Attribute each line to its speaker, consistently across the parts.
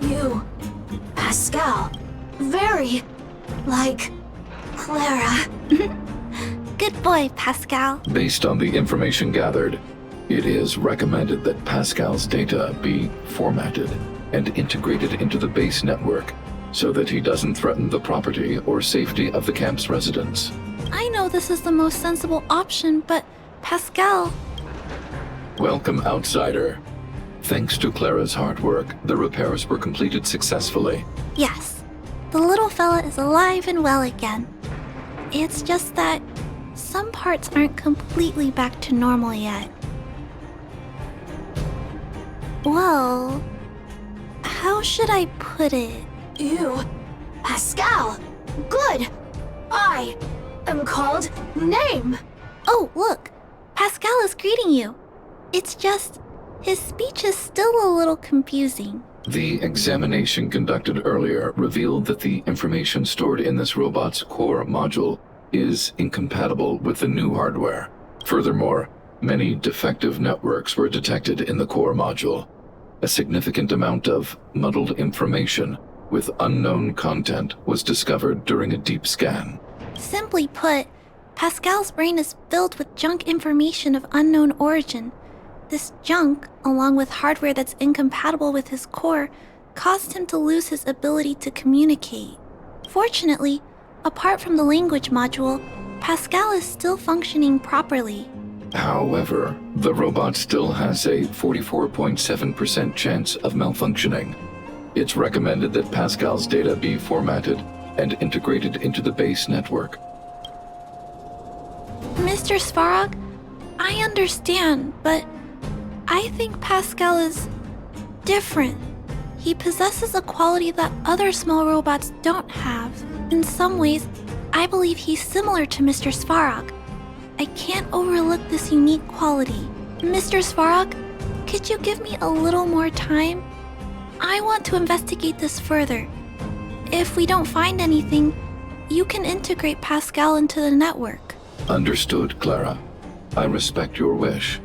Speaker 1: You, Pascal, very like Clara.
Speaker 2: Good boy, Pascal.
Speaker 3: Based on the information gathered, it is recommended that Pascal's data be formatted and integrated into the base network so that he doesn't threaten the property or safety of the camp's residents.
Speaker 2: I know this is the most sensible option, but Pascal...
Speaker 3: Welcome, outsider. Thanks to Clara's hard work, the repairs were completed successfully.
Speaker 2: Yes, the little fella is alive and well again. It's just that some parts aren't completely back to normal yet. Well, how should I put it?
Speaker 1: You, Pascal, good. I am called name.
Speaker 2: Oh, look, Pascal is greeting you. It's just, his speech is still a little confusing.
Speaker 3: The examination conducted earlier revealed that the information stored in this robot's core module is incompatible with the new hardware. Furthermore, many defective networks were detected in the core module. A significant amount of muddled information with unknown content was discovered during a deep scan.
Speaker 2: Simply put, Pascal's brain is filled with junk information of unknown origin. This junk, along with hardware that's incompatible with his core, caused him to lose his ability to communicate. Fortunately, apart from the language module, Pascal is still functioning properly.
Speaker 3: However, the robot still has a 44.7% chance of malfunctioning. It's recommended that Pascal's data be formatted and integrated into the base network.
Speaker 2: Mr. Svarog, I understand, but I think Pascal is different. He possesses a quality that other small robots don't have. In some ways, I believe he's similar to Mr. Svarog. I can't overlook this unique quality. Mr. Svarog, could you give me a little more time? I want to investigate this further. If we don't find anything, you can integrate Pascal into the network.
Speaker 3: Understood, Clara. I respect your wish.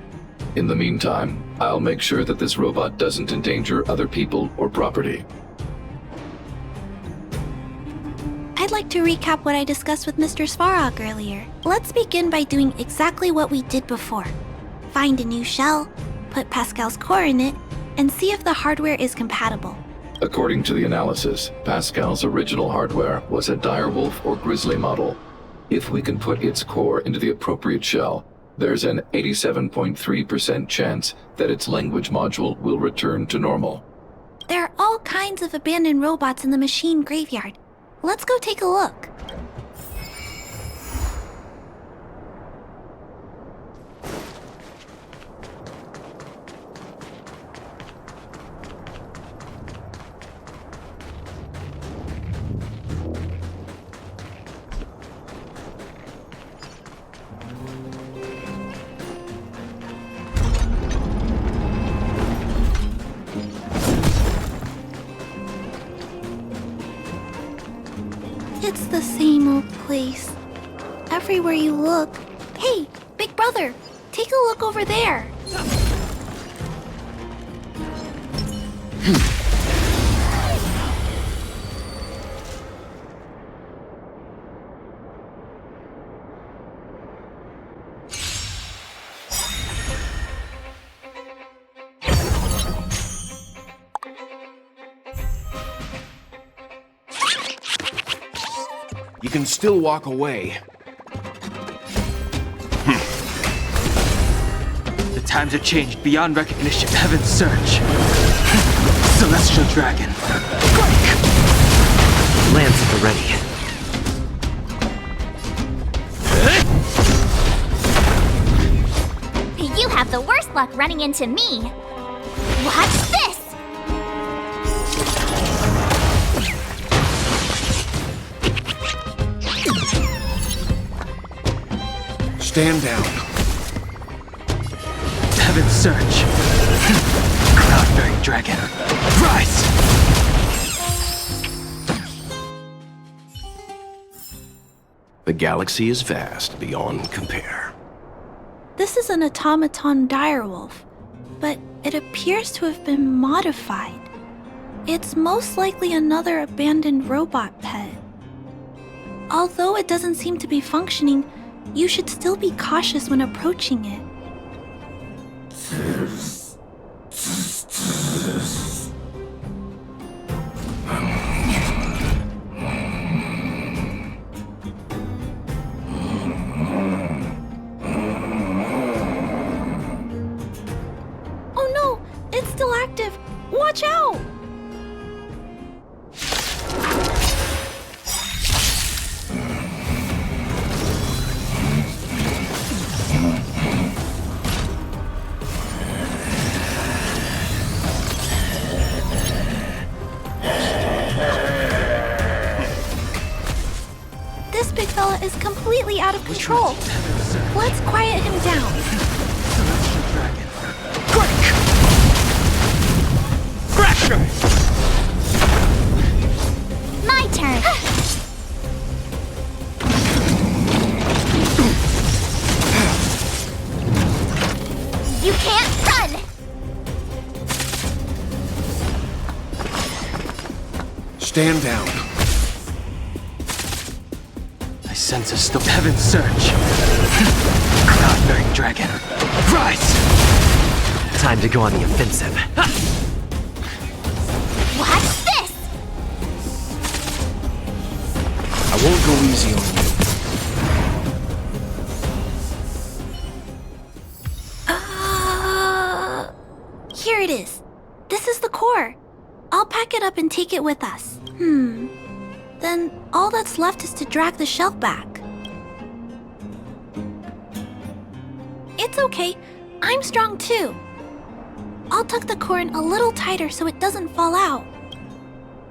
Speaker 3: In the meantime, I'll make sure that this robot doesn't endanger other people or property.
Speaker 2: I'd like to recap what I discussed with Mr. Svarog earlier. Let's begin by doing exactly what we did before. Find a new shell, put Pascal's core in it, and see if the hardware is compatible.
Speaker 3: According to the analysis, Pascal's original hardware was a direwolf or grizzly model. If we can put its core into the appropriate shell, there's an 87.3% chance that its language module will return to normal.
Speaker 2: There are all kinds of abandoned robots in the machine graveyard. Let's go take a look. It's the same old place. Everywhere you look. Hey, big brother, take a look over there.
Speaker 4: You can still walk away.
Speaker 5: The times have changed beyond recognition. Heaven's search. Celestial dragon. Break!
Speaker 6: Lance at the ready.
Speaker 7: You have the worst luck running into me. Watch this!
Speaker 4: Stand down.
Speaker 5: Heaven's search. Cloud-bearing dragon. Rise!
Speaker 6: The galaxy is vast beyond compare.
Speaker 2: This is an automaton direwolf, but it appears to have been modified. It's most likely another abandoned robot pet. Although it doesn't seem to be functioning, you should still be cautious when approaching it. Oh no! It's still active! Watch out! This big fella is completely out of control. Let's quiet him down.
Speaker 5: Celestial dragon. Quick! Crasher!
Speaker 7: My turn. You can't run!
Speaker 4: Stand down.
Speaker 5: I sense a still heaven's surge. Cloud-bearing dragon. Rise!
Speaker 6: Time to go on the offensive.
Speaker 7: Watch this!
Speaker 4: I won't go easy on you.
Speaker 2: Here it is. This is the core. I'll pack it up and take it with us. Then all that's left is to drag the shell back. It's okay. I'm strong too. I'll tuck the core in a little tighter so it doesn't fall out.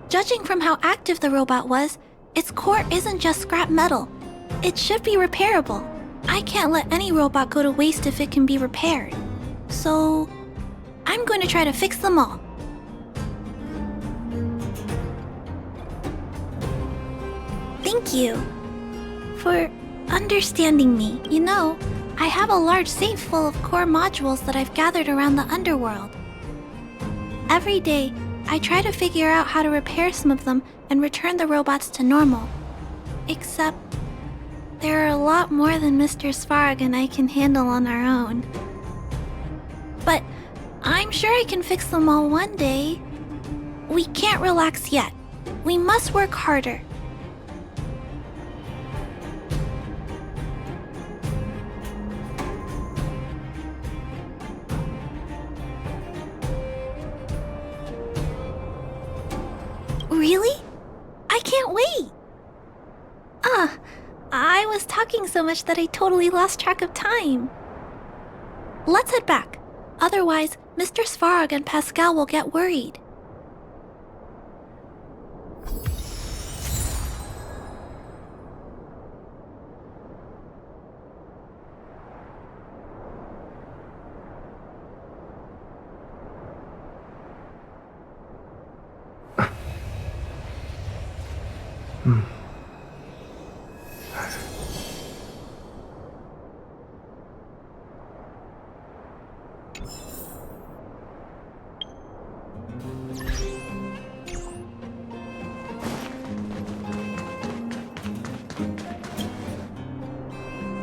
Speaker 2: Judging from how active the robot was, its core isn't just scrap metal. It should be repairable. I can't let any robot go to waste if it can be repaired. So, I'm going to try to fix them all. Thank you for understanding me. You know, I have a large safe full of core modules that I've gathered around the underworld. Every day, I try to figure out how to repair some of them and return the robots to normal. Except, there are a lot more than Mr. Svarog and I can handle on our own. But I'm sure I can fix them all one day. We can't relax yet. We must work harder. Really? I can't wait! I was talking so much that I totally lost track of time. Let's head back. Otherwise, Mr. Svarog and Pascal will get worried.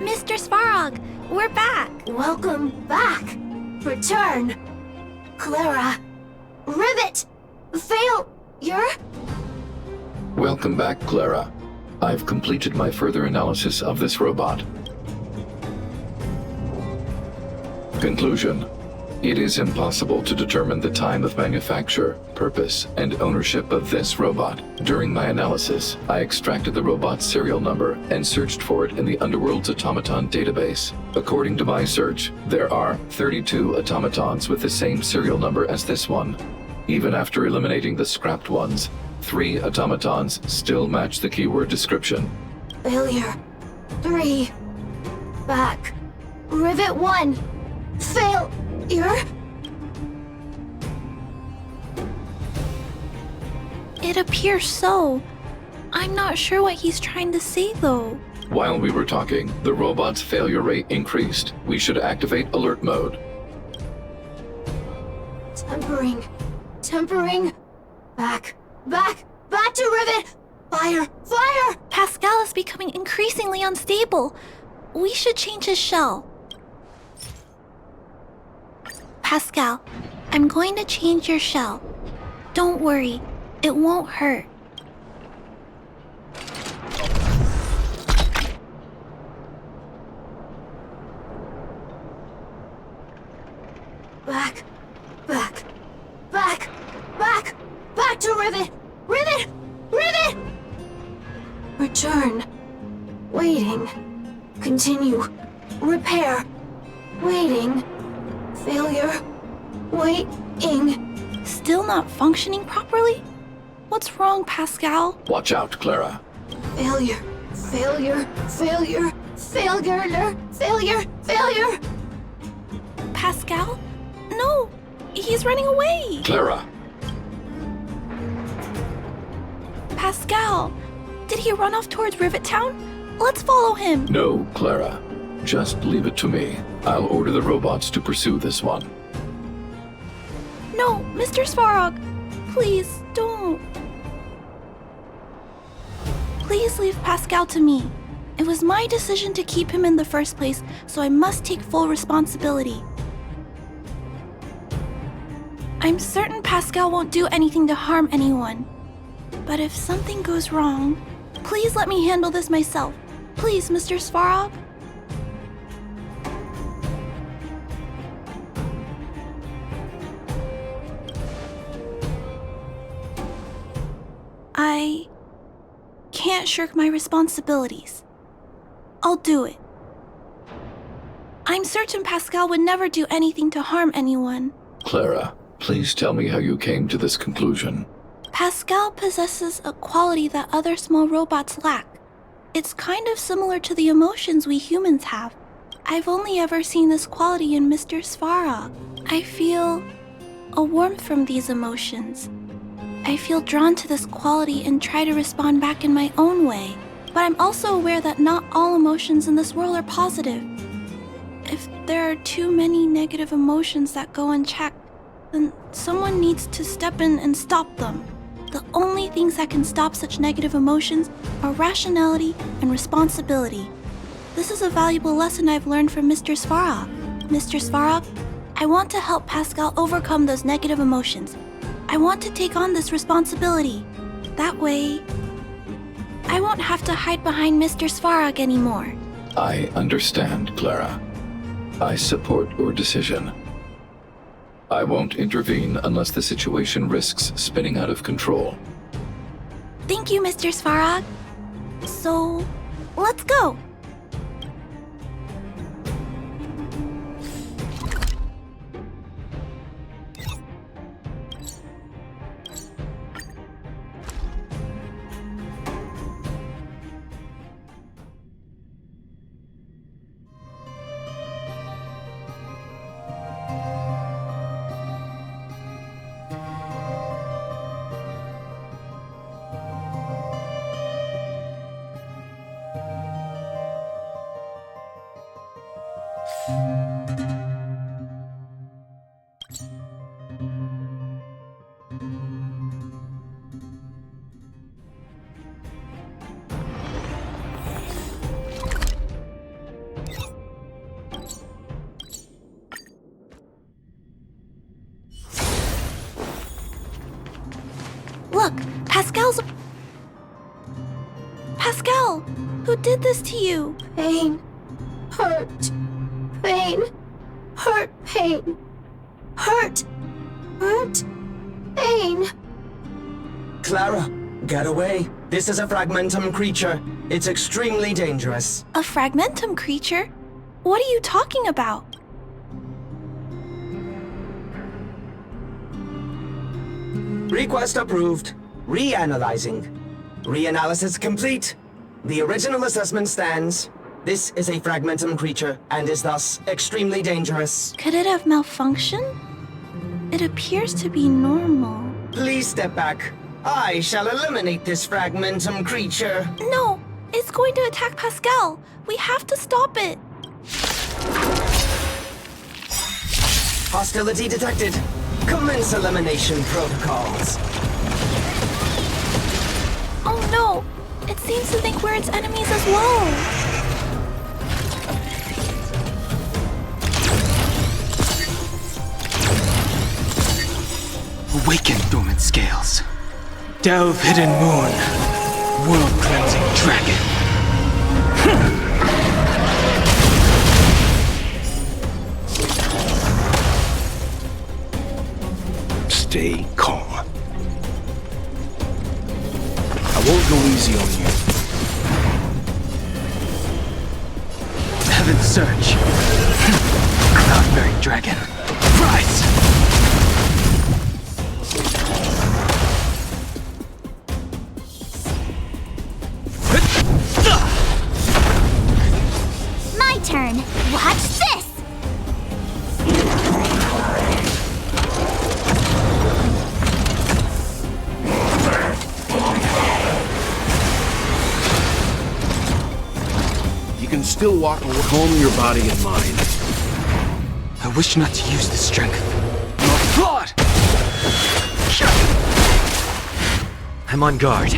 Speaker 2: Mr. Svarog, we're back!
Speaker 1: Welcome back. Return. Clara. Rivet. Failure.
Speaker 3: Welcome back, Clara. I've completed my further analysis of this robot. Conclusion. It is impossible to determine the time of manufacture, purpose, and ownership of this robot. During my analysis, I extracted the robot's serial number and searched for it in the Underworld's automaton database. According to my search, there are 32 automatons with the same serial number as this one. Even after eliminating the scrapped ones, 3 automatons still match the keyword description.
Speaker 1: Failure. 3. Back. Rivet 1. Failure.
Speaker 2: It appears so. I'm not sure what he's trying to say, though.
Speaker 3: While we were talking, the robot's failure rate increased. We should activate alert mode.
Speaker 1: Tempering. Back to Rivet! Fire!
Speaker 2: Pascal is becoming increasingly unstable. We should change his shell. Pascal, I'm going to change your shell. Don't worry, it won't hurt.
Speaker 1: Back to Rivet! Rivet! Return. Waiting. Continue. Repair. Waiting. Failure. Waiting.
Speaker 2: Still not functioning properly? What's wrong, Pascal?
Speaker 3: Watch out, Clara.
Speaker 1: Failure.
Speaker 2: Pascal? No! He's running away!
Speaker 3: Clara!
Speaker 2: Pascal! Did he run off towards Rivet Town? Let's follow him!
Speaker 3: No, Clara. Just leave it to me. I'll order the robots to pursue this one.
Speaker 2: No, Mr. Svarog! Please, don't! Please leave Pascal to me. It was my decision to keep him in the first place, so I must take full responsibility. I'm certain Pascal won't do anything to harm anyone. But if something goes wrong, please let me handle this myself. Please, Mr. Svarog? I can't shirk my responsibilities. I'll do it. I'm certain Pascal would never do anything to harm anyone.
Speaker 3: Clara, please tell me how you came to this conclusion.
Speaker 2: Pascal possesses a quality that other small robots lack. It's kind of similar to the emotions we humans have. I've only ever seen this quality in Mr. Svarog. I feel a warmth from these emotions. I feel drawn to this quality and try to respond back in my own way. But I'm also aware that not all emotions in this world are positive. If there are too many negative emotions that go unchecked, then someone needs to step in and stop them. The only things that can stop such negative emotions are rationality and responsibility. This is a valuable lesson I've learned from Mr. Svarog. Mr. Svarog, I want to help Pascal overcome those negative emotions. I want to take on this responsibility. That way, I won't have to hide behind Mr. Svarog anymore.
Speaker 3: I understand, Clara. I support your decision. I won't intervene unless the situation risks spinning out of control.
Speaker 2: Thank you, Mr. Svarog. So, let's go. Look, Pascal! Who did this to you?
Speaker 1: Pain. Hurt. Pain. Hurt. Pain. Hurt. Hurt. Pain.
Speaker 8: Clara, get away. This is a fragmentum creature. It's extremely dangerous.
Speaker 2: A fragmentum creature? What are you talking about?
Speaker 8: Request approved. Reanalyzing. Reanalysis complete. The original assessment stands. This is a fragmentum creature and is thus extremely dangerous.
Speaker 2: Could it have malfunctioned? It appears to be normal.
Speaker 8: Please step back. I shall eliminate this fragmentum creature.
Speaker 2: No! It's going to attack Pascal! We have to stop it!
Speaker 8: Hostility detected. Commence elimination protocols.
Speaker 2: Oh no! It seems to think we're its enemies as well.
Speaker 5: Awaken dormant scales. Delve hidden moon. World cleansing dragon.
Speaker 4: Stay calm. I won't go easy on you.
Speaker 5: Heaven's Surge. Cloud-bearing dragon. Rise!
Speaker 7: My turn. Watch this!
Speaker 4: You can still walk away. Calm your body and mind.
Speaker 5: I wish not to use this strength. My blood!
Speaker 6: I'm on guard.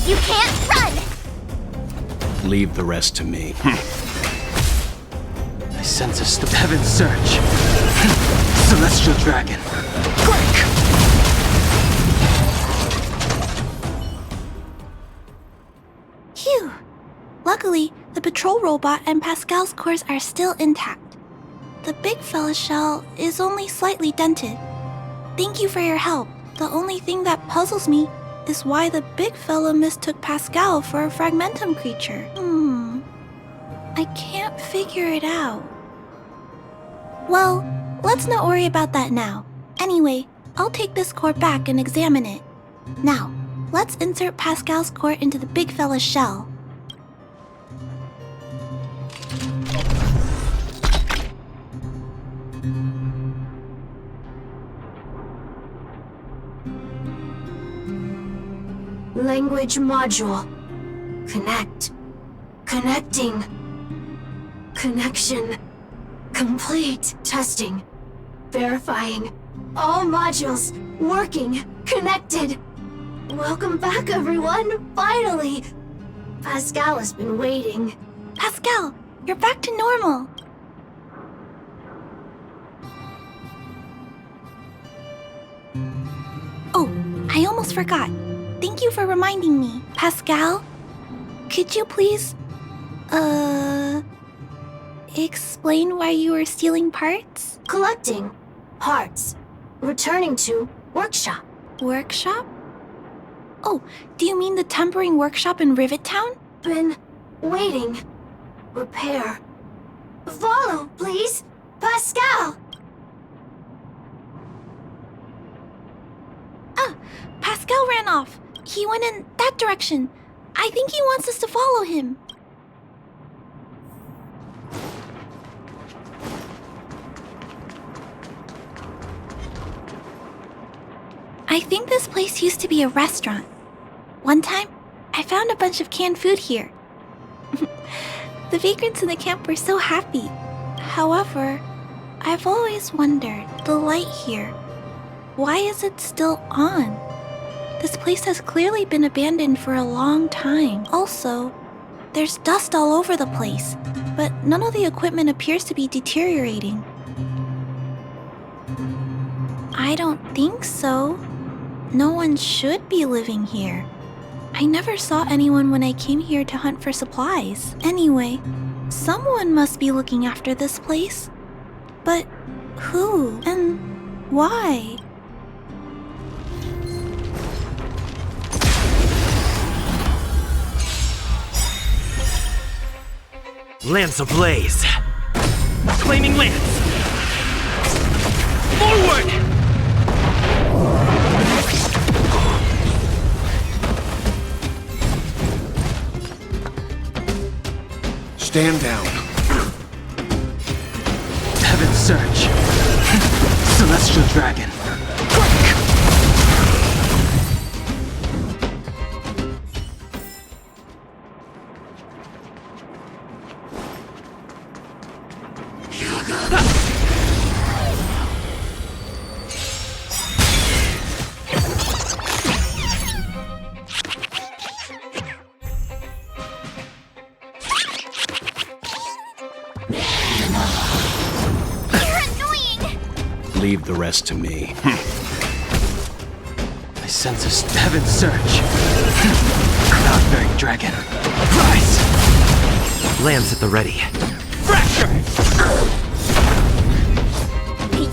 Speaker 7: You can't run!
Speaker 4: Leave the rest to me.
Speaker 5: I sense a Heaven's Surge. Celestial dragon. Break!
Speaker 2: Phew! Luckily, the patrol robot and Pascal's cores are still intact. The big fella's shell is only slightly dented. Thank you for your help. The only thing that puzzles me is why the big fella mistook Pascal for a fragmentum creature. I can't figure it out. Well, let's not worry about that now. Anyway, I'll take this core back and examine it. Now, let's insert Pascal's core into the big fella's shell.
Speaker 1: Language module. Connect. Connecting. Connection. Complete. Testing. Verifying. All modules working. Connected. Welcome back, everyone. Finally. Pascal has been waiting.
Speaker 2: Pascal, you're back to normal. Oh, I almost forgot. Thank you for reminding me. Pascal, could you please, explain why you were stealing parts?
Speaker 1: Collecting. Parts. Returning to workshop.
Speaker 2: Workshop? Oh, do you mean the tempering workshop in Rivet Town?
Speaker 1: Been waiting. Repair. Follow, please. Pascal.
Speaker 2: Ah, Pascal ran off. He went in that direction. I think he wants us to follow him. I think this place used to be a restaurant. One time, I found a bunch of canned food here. The vagrants in the camp were so happy. However, I've always wondered, the light here, why is it still on? This place has clearly been abandoned for a long time. Also, there's dust all over the place, but none of the equipment appears to be deteriorating. I don't think so. No one should be living here. I never saw anyone when I came here to hunt for supplies. Anyway, someone must be looking after this place. But who and why?
Speaker 6: Lance ablaze! Flaming lance! Forward!
Speaker 4: Stand down.
Speaker 5: Heaven's Surge. Celestial dragon. Break!
Speaker 4: Leave the rest to me.
Speaker 5: I sense a heaven surge. Cloud-bearing dragon. Rise!
Speaker 6: Lance at the ready.
Speaker 5: Fracture!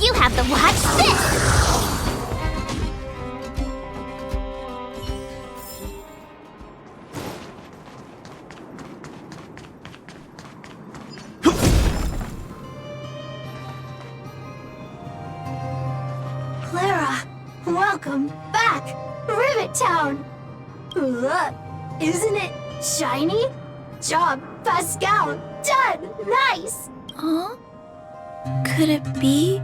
Speaker 7: You have to watch this!
Speaker 1: Clara, welcome back, Rivet Town. Look, isn't it shiny? Job, Pascal, done, nice.
Speaker 2: Huh? Could it be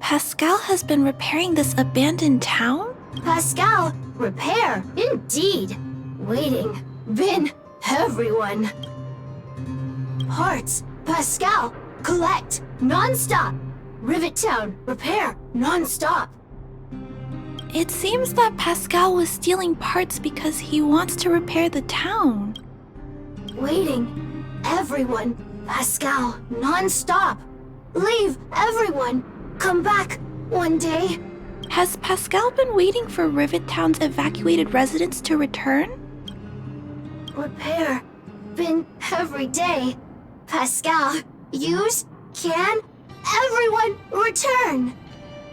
Speaker 2: Pascal has been repairing this abandoned town?
Speaker 1: Pascal, repair, indeed. Waiting, bin, everyone. Parts, Pascal, collect, non-stop. Rivet Town, repair, non-stop.
Speaker 2: It seems that Pascal was stealing parts because he wants to repair the town.
Speaker 1: Waiting, everyone, Pascal, non-stop. Leave, everyone. Come back one day.
Speaker 2: Has Pascal been waiting for Rivet Town's evacuated residents to return?
Speaker 1: Repair, bin every day. Pascal, use, can, everyone return.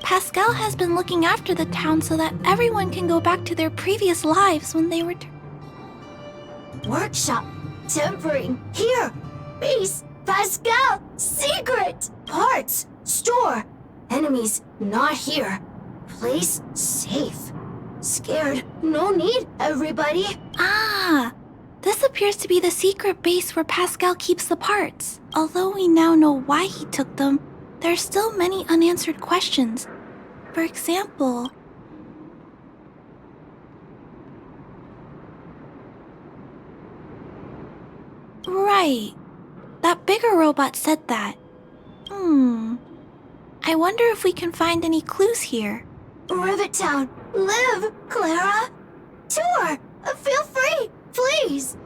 Speaker 2: Pascal has been looking after the town so that everyone can go back to their previous lives when they return.
Speaker 1: Workshop, tempering, here. Base, Pascal, secret. Parts, store. Enemies, not here. Place, safe. Scared, no need, everybody.
Speaker 2: Ah! This appears to be the secret base where Pascal keeps the parts. Although we now know why he took them, there are still many unanswered questions. For example... Right. That bigger robot said that. I wonder if we can find any clues here.
Speaker 1: Rivet Town, live, Clara. Tour, feel free, please.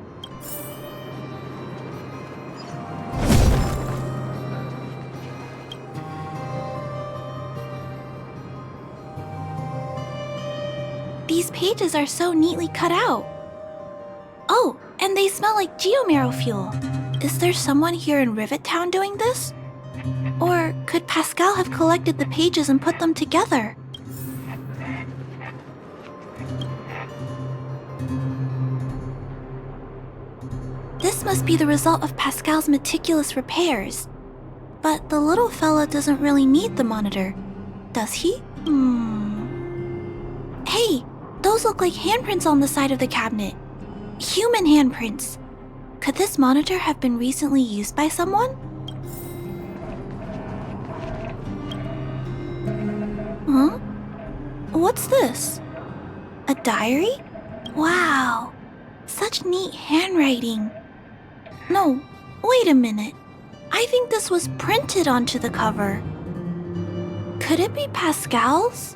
Speaker 2: These pages are so neatly cut out. Oh, and they smell like geomarrow fuel. Is there someone here in Rivet Town doing this? Or could Pascal have collected the pages and put them together? This must be the result of Pascal's meticulous repairs. But the little fella doesn't really need the monitor, does he? Hey, those look like handprints on the side of the cabinet. Human handprints. Could this monitor have been recently used by someone? Huh? What's this? A diary? Wow, such neat handwriting. No, wait a minute. I think this was printed onto the cover. Could it be Pascal's?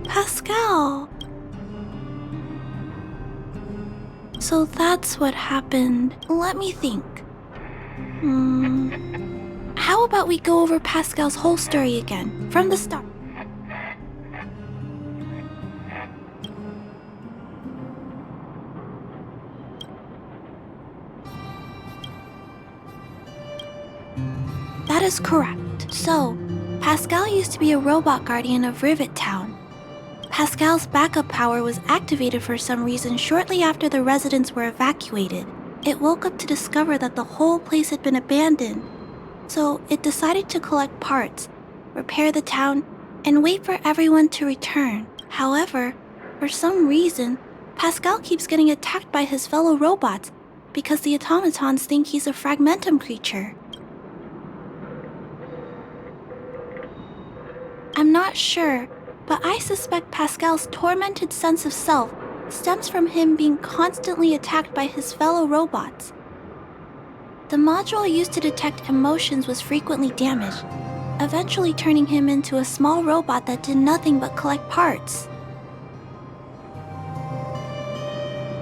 Speaker 2: Pascal. So that's what happened. Let me think. How about we go over Pascal's whole story again, from the start? That is correct. So, Pascal used to be a robot guardian of Rivet Town. Pascal's backup power was activated for some reason shortly after the residents were evacuated. It woke up to discover that the whole place had been abandoned. So it decided to collect parts, repair the town, and wait for everyone to return. However, for some reason, Pascal keeps getting attacked by his fellow robots because the automatons think he's a fragmentum creature. I'm not sure, but I suspect Pascal's tormented sense of self stems from him being constantly attacked by his fellow robots. The module used to detect emotions was frequently damaged, eventually turning him into a small robot that did nothing but collect parts.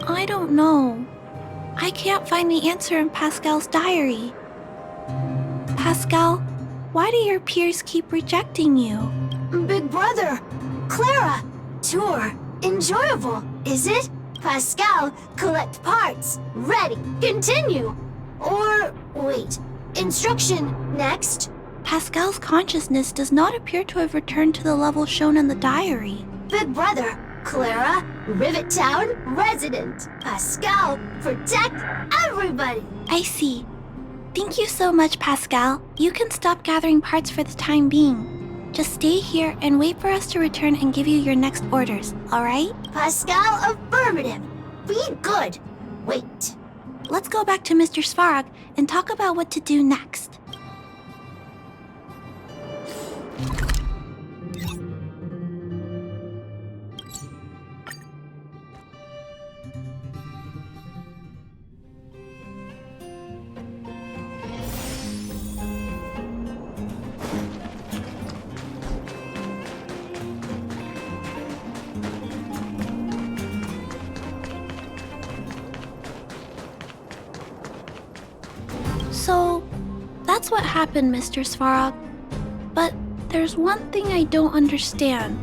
Speaker 2: I don't know. I can't find the answer in Pascal's diary. Pascal, why do your peers keep rejecting you?
Speaker 1: Big brother, Clara, tour, enjoyable, is it? Pascal, collect parts, ready, continue. Or, wait, instruction, next.
Speaker 2: Pascal's consciousness does not appear to have returned to the level shown in the diary.
Speaker 1: Big brother, Clara, Rivet Town, resident. Pascal, protect everybody.
Speaker 2: I see. Thank you so much, Pascal. You can stop gathering parts for the time being. Just stay here and wait for us to return and give you your next orders, alright?
Speaker 1: Pascal, affirmative. Be good. Wait.
Speaker 2: Let's go back to Mr. Svarog and talk about what to do next. So, that's what happened, Mr. Svarog. But there's one thing I don't understand.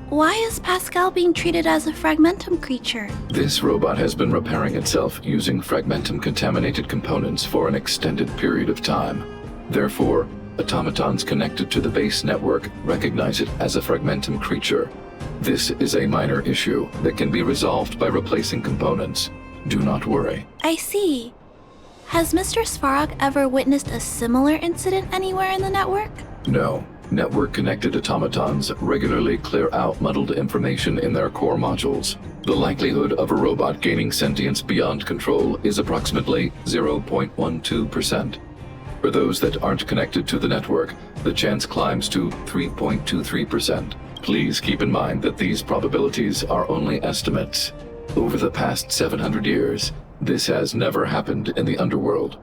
Speaker 2: Why is Pascal being treated as a fragmentum creature?
Speaker 3: This robot has been repairing itself using fragmentum-contaminated components for an extended period of time. Therefore, automatons connected to the base network recognize it as a fragmentum creature. This is a minor issue that can be resolved by replacing components. Do not worry.
Speaker 2: I see. Has Mr. Svarog ever witnessed a similar incident anywhere in the network?
Speaker 3: No. Network-connected automatons regularly clear out muddled information in their core modules. The likelihood of a robot gaining sentience beyond control is approximately 0.12%. For those that aren't connected to the network, the chance climbs to 3.23%. Please keep in mind that these probabilities are only estimates. Over the past 700 years, this has never happened in the underworld.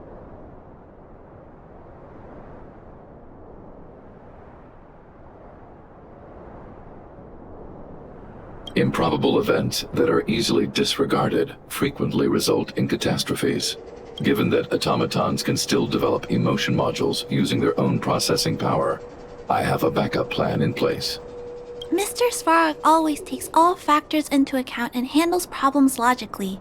Speaker 3: Improbable events that are easily disregarded frequently result in catastrophes. Given that automatons can still develop emotion modules using their own processing power, I have a backup plan in place.
Speaker 2: Mr. Svarog always takes all factors into account and handles problems logically.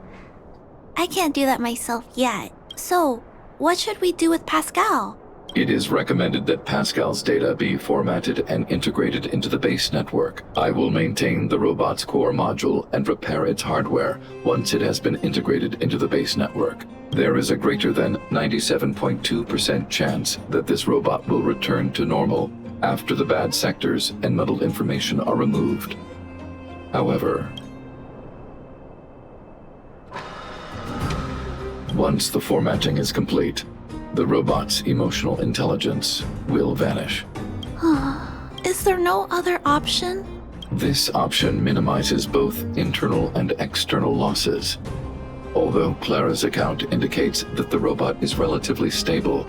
Speaker 2: I can't do that myself yet. So, what should we do with Pascal?
Speaker 3: It is recommended that Pascal's data be formatted and integrated into the base network. I will maintain the robot's core module and repair its hardware once it has been integrated into the base network. There is a greater than 97.2% chance that this robot will return to normal after the bad sectors and muddled information are removed. However, once the formatting is complete, the robot's emotional intelligence will vanish.
Speaker 2: Is there no other option?
Speaker 3: This option minimizes both internal and external losses. Although Clara's account indicates that the robot is relatively stable,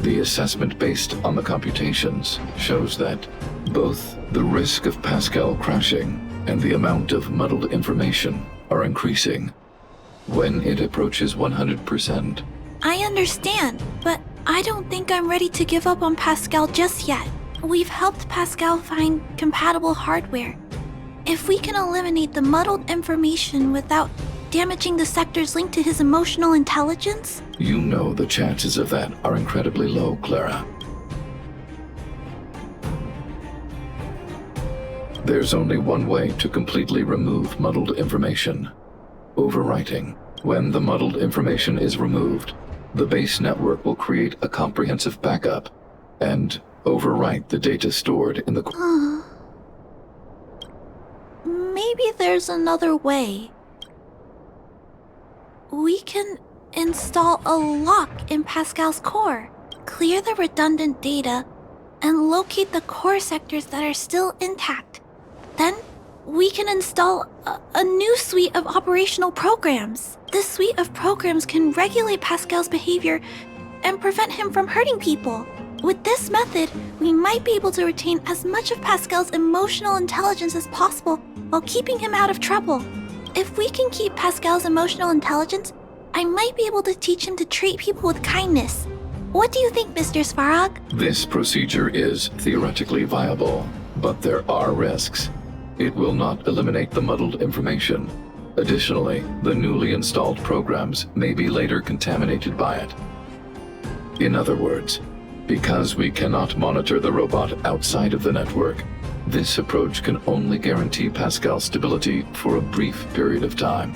Speaker 3: the assessment based on the computations shows that both the risk of Pascal crashing and the amount of muddled information are increasing. When it approaches 100%,
Speaker 2: I understand, but I don't think I'm ready to give up on Pascal just yet. We've helped Pascal find compatible hardware. If we can eliminate the muddled information without damaging the sectors linked to his emotional intelligence?
Speaker 3: you know the chances of that are incredibly low, Clara. There's only one way to completely remove muddled information: overwriting. When the muddled information is removed, the base network will create a comprehensive backup and overwrite the data stored in the core.
Speaker 2: Maybe there's another way. We can install a lock in Pascal's core, clear the redundant data, and locate the core sectors that are still intact. Then we can install a new suite of operational programs. This suite of programs can regulate Pascal's behavior and prevent him from hurting people. With this method, we might be able to retain as much of Pascal's emotional intelligence as possible while keeping him out of trouble. If we can keep Pascal's emotional intelligence, I might be able to teach him to treat people with kindness. What do you think, Mr. Svarog?
Speaker 3: This procedure is theoretically viable, but there are risks. It will not eliminate the muddled information. Additionally, the newly installed programs may be later contaminated by it. In other words, because we cannot monitor the robot outside of the network, this approach can only guarantee Pascal's stability for a brief period of time.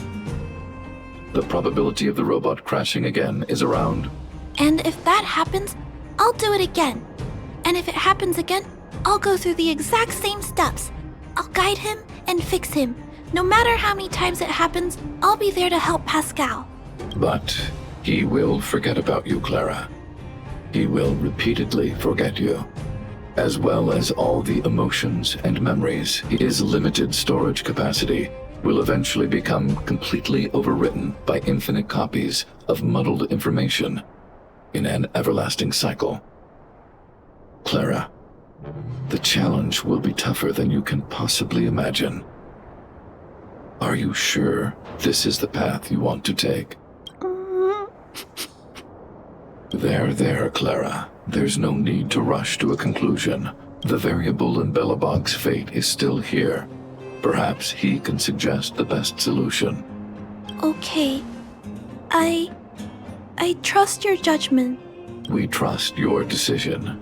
Speaker 3: The probability of the robot crashing again is around.
Speaker 2: And if that happens, I'll do it again. And if it happens again, I'll go through the exact same steps. I'll guide him and fix him. No matter how many times it happens, I'll be there to help Pascal.
Speaker 3: But he will forget about you, Clara. He will repeatedly forget you, as well as all the emotions and memories. His limited storage capacity will eventually become completely overwritten by infinite copies of muddled information in an everlasting cycle. Clara, the challenge will be tougher than you can possibly imagine. Are you sure this is the path you want to take? There, Clara. There's no need to rush to a conclusion. The variable in Belobog's fate is still here. Perhaps he can suggest the best solution.
Speaker 2: Okay. I trust your judgment.
Speaker 3: We trust your decision.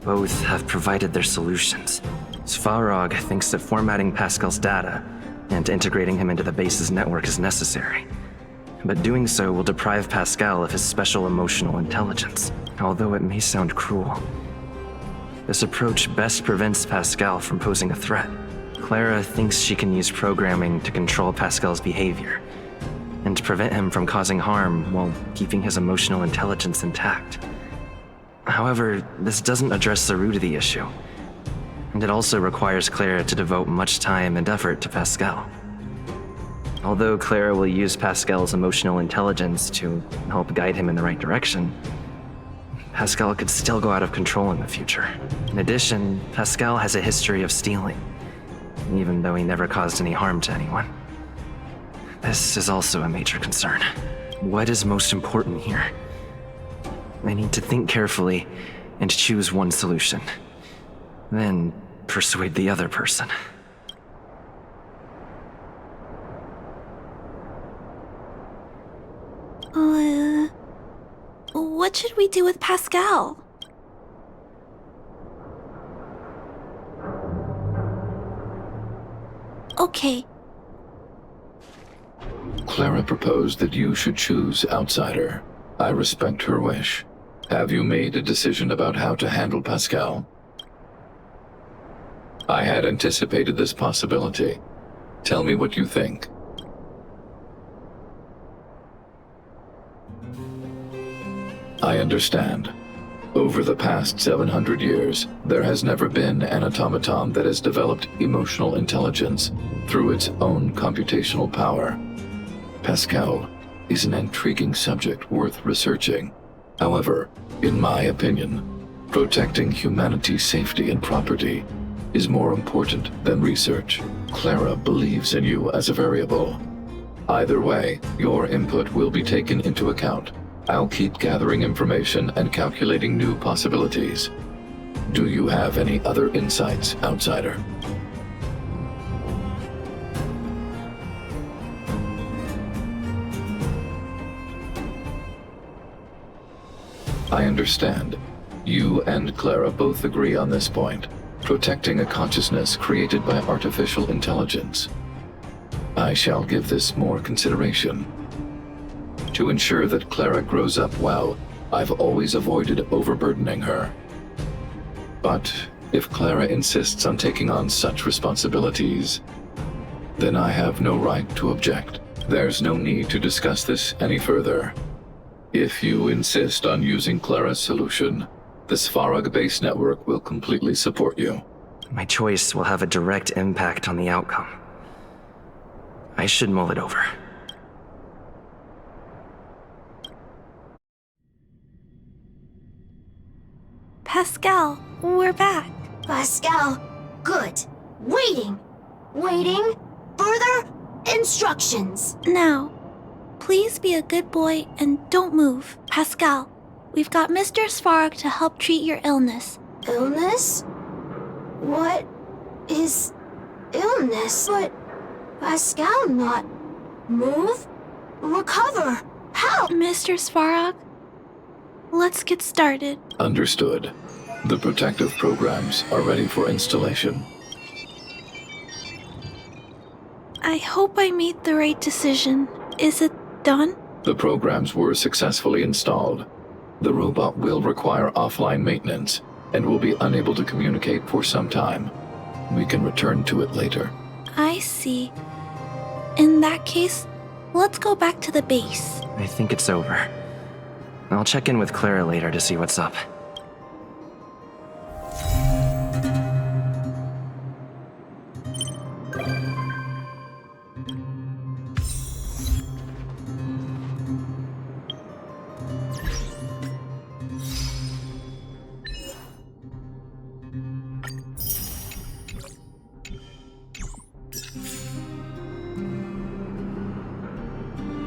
Speaker 6: Both have provided their solutions. Svarog thinks that formatting Pascal's data and integrating him into the base's network is necessary. But doing so will deprive Pascal of his special emotional intelligence, although it may sound cruel. This approach best prevents Pascal from posing a threat. Clara thinks she can use programming to control Pascal's behavior and prevent him from causing harm while keeping his emotional intelligence intact. However, this doesn't address the root of the issue, and it also requires Clara to devote much time and effort to Pascal. Although Clara will use Pascal's emotional intelligence to help guide him in the right direction, Pascal could still go out of control in the future. In addition, Pascal has a history of stealing, even though he never caused any harm to anyone. This is also a major concern. What is most important here? I need to think carefully and choose one solution. Then persuade the other person.
Speaker 2: What should we do with Pascal? Okay.
Speaker 3: Clara proposed that you should choose outsider. I respect her wish. Have you made a decision about how to handle Pascal? I had anticipated this possibility. Tell me what you think. I understand. Over the past 700 years, there has never been an automaton that has developed emotional intelligence through its own computational power. Pascal is an intriguing subject worth researching. However, in my opinion, protecting humanity's safety and property is more important than research. Clara believes in you as a variable. Either way, your input will be taken into account. I'll keep gathering information and calculating new possibilities. Do you have any other insights, outsider? I understand. You and Clara both agree on this point. Protecting a consciousness created by artificial intelligence. I shall give this more consideration. To ensure that Clara grows up well, I've always avoided overburdening her. But if Clara insists on taking on such responsibilities, then I have no right to object. There's no need to discuss this any further. If you insist on using Clara's solution, the Svarog base network will completely support you.
Speaker 6: My choice will have a direct impact on the outcome. I should mull it over.
Speaker 2: Pascal, we're back.
Speaker 1: Pascal, good. Waiting. Waiting. Further instructions.
Speaker 2: Now, please be a good boy and don't move. Pascal, we've got Mr. Svarog to help treat your illness.
Speaker 1: Illness? What is illness? But Pascal not move? Recover? How?
Speaker 2: Mr. Svarog, let's get started.
Speaker 3: Understood. The protective programs are ready for installation.
Speaker 2: I hope I made the right decision. Is it done?
Speaker 3: The programs were successfully installed. The robot will require offline maintenance and will be unable to communicate for some time. We can return to it later.
Speaker 2: I see. In that case, let's go back to the base.
Speaker 6: I think it's over. I'll check in with Clara later to see what's up.